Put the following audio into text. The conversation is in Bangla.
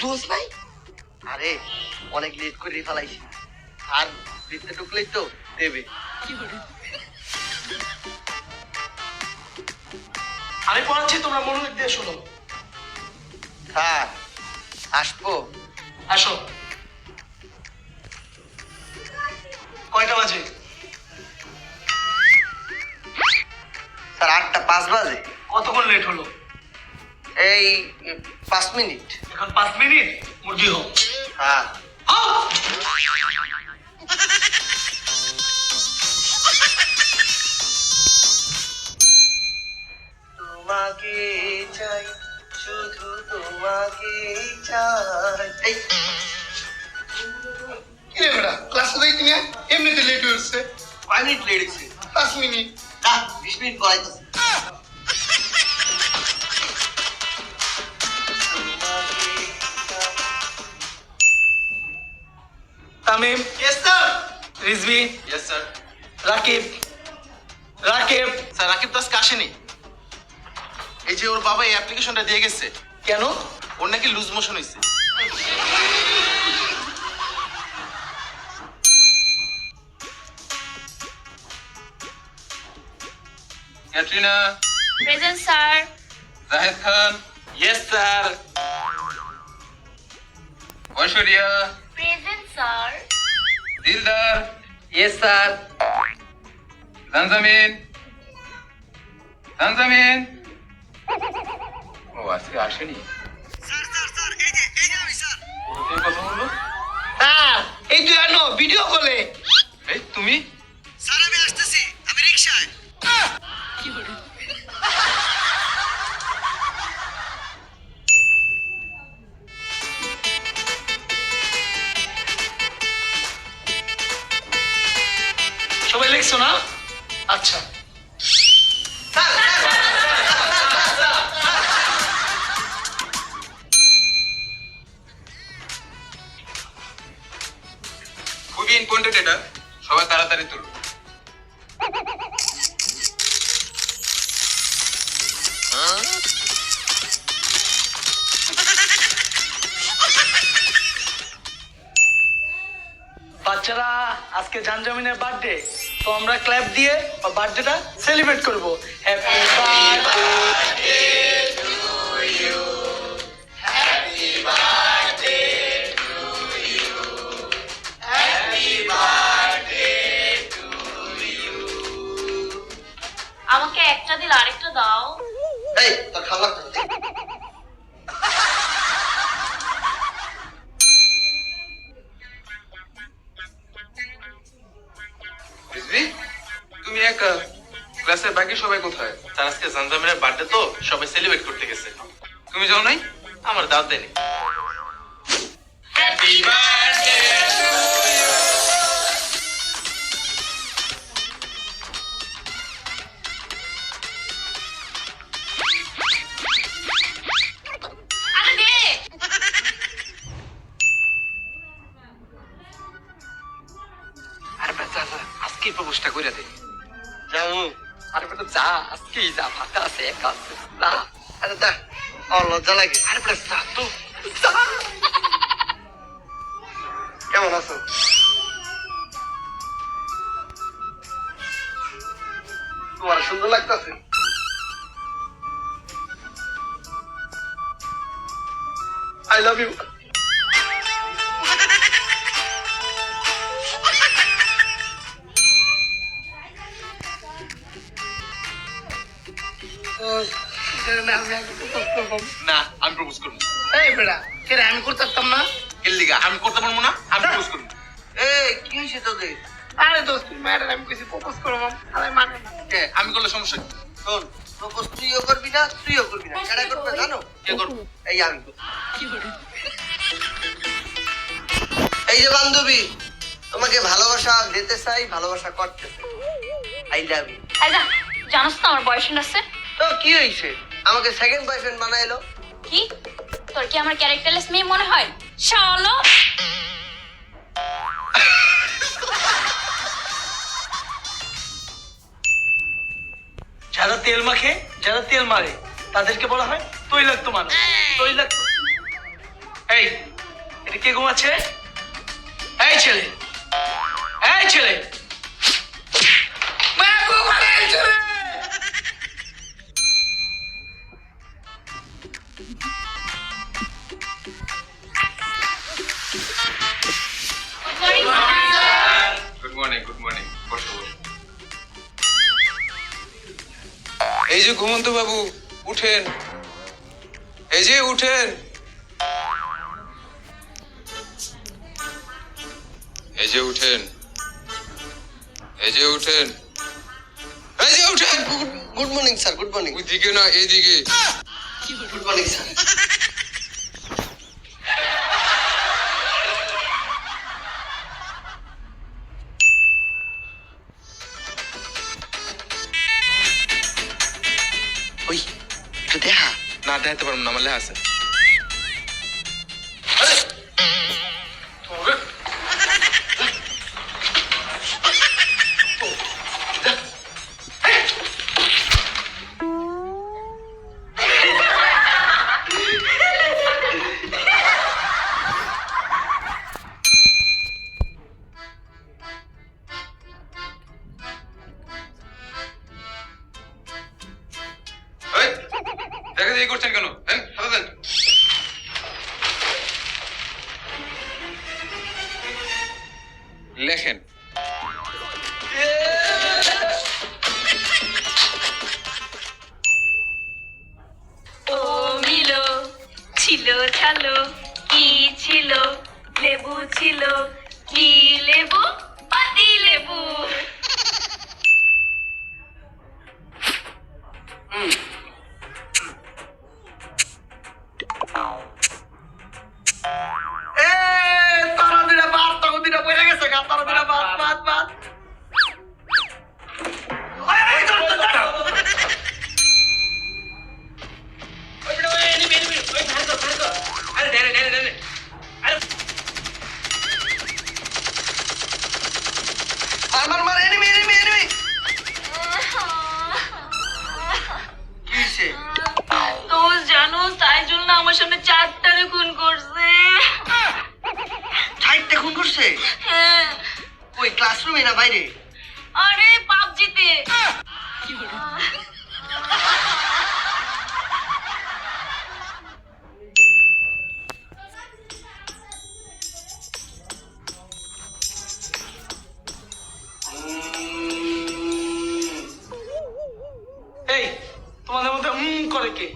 ধোস নাই? আরে অনেক লেট করে ফেলাইছি, আর ভিতরে ঢুকলেই তো দেবে। আমি পড়াচ্ছি, তোমরা মনোযোগ দিয়ে শোনো। স্যার আসবো? আসো। কয়টা বাজে? স্যার 8:05 বাজে। কতক্ষণ লেট হলো? এই 5 মিনিট। এখন 5 মিনিট। মুরগি হোক। হ্যাঁ। তোমাকে চাই, শুধু তোমাকে চাই। এই কি রে বেটা, ক্লাসে যাইতি না? এমনিতে লেট হয়েছে। 5 মিনিট লেট হয়েছে। 5 মিনিট। না 20 মিনিট পড়াইতেছে। Tamim. Yes sir. Rizvi. Yes sir. Rakib. Rakib. Sir Rakib তো আজকে আসেনি। এই যে ওর বাবা এই অ্যাপ্লিকেশনটা দিয়ে গেছে। কেন? ওর নাকি লুজ মোশন হয়েছে। Katrina. Present sir. Zahed Khan. Yes sir. Aishwarya. Present sir. Dildar. Yes sir. জানজামিন। জানজামিন। ও আজকে আসেনি। স্যার স্যার স্যার, এই যে আমি স্যার। তুমি কথা বললো? স্যার এই তুই আনো ভিডিও কলে। এই তুমি? স্যার আমি আসতেছি, আমি রিকশায়। সবাই লিখছো না? আচ্ছা। খুবই ইম্পর্টেন্ট এটা, সবাই তাড়াতাড়ি তুলো। বাচ্চারা আজকে জানজামিনের বার্থডে, তো আমরা ক্ল্যাপ দিয়ে বার্থডেটা সেলিব্রেট করব। Happy birthday to you, happy birthday to you, happy birthday to you. আমাকে একটা দিল আরেকটা দাও। এই তোর খাবার তো দে। রিজভি, তুমি একা? ক্লাসের বাকি সবাই কোথায়? স্যার আজকে জানজামিনের বার্থডে তো সবাই সেলিব্রেট করতে গেছে। তুমি যাও নাই? আমার দাওয়াত দেয়নি। Happy birthday to you. আরে দে। আরে বেটা যা, আজকে প্রপোজটা করে দে। যাও। আরে বেটা যা, আজকেই যা, ফাঁকা আছে, একা আছে, যা। আরে দা, আমার লজ্জা লাগে। আরে বেটা যা তো, যা। কেমন আছো? তোমার সুন্দর লাগতেছে। I love you. না আমি প্রপোজ করবো। এই বেটা, কে রে, আমি করতে পারতাম না? এর লিগা আমি করতে পারবো না, আমি প্রপোজ করবো। এই কি হয়েছে তোদের? আরে দোস্ত, ম্যাডাম আমি কিছু প্রপোজ করবো, আরে মানে না। আমি করলে সমস্যা কি? শোন, প্রপোজ তুইও করবি না, তুইও করবি না। কেডা করবে জানো? কে করবো? এই আমি করবো। এই যে বান্ধবী, তোমাকে ভালোবাসা দিতে চাই, ভালোবাসা করতে চাই। I love you. এই যা, জানোস তো আমার বয়ফ্রেন্ড আছে। তো কি হয়েছে? আমাকে সেকেন্ড বয়ফ্রেন্ড বানাইলো। কি? তোর কি আমার ক্যারেক্টারলেস মেয়ে মনে হয়? শালো। যারা তেল মাখে, যারা তেল মারে, তাদেরকে বলা হয় তৈলাক্ত মানুষ। তৈলাক্ত। এই এটা কে ঘুমাচ্ছে? এই ছেলে, এই ছেলে, বাবু বানাইছে রে। গুড মর্নিং বসো। এই যে ঘুমন্ত বাবু উঠেন, এই যে উঠেন, এই যে উঠেন, এই যে উঠেন, এই যে উঠেন। Good morning sir, good morning. ওইদিকে না এইদিকে। Good morning sir. ওই একটু দেখা। না দেখাতে পারবো না, আমার লেখা আছে। এই, দেখা দেখি করছেন কেন? দেন, হাতে দেন। লেখেন। ও মিলো ছিল ছালো কি ছিল লেবু ছিল কি লেবু পাতি লেবু এ তারা দুইটা বাদ, তখন দুইটা পড়ে গেছে গা, তারা দুইটা বাদ। ওই, ওই, ধর, ধর, ধর। ওই বেটা, ওই এনিমি, ওই ভাগ কর। আরে ডানে। আরে মার এনিমি। কি হইছে? তো জানো তাই জন্য আমার সামনে 4টারে খুন করছে। ছাইটটা খুন করছে? হ্যাঁ, ওই ক্লাসরুমে না বাইরে? আরে পাবজিতে। এই তোমাদের মধ্যে করে কে?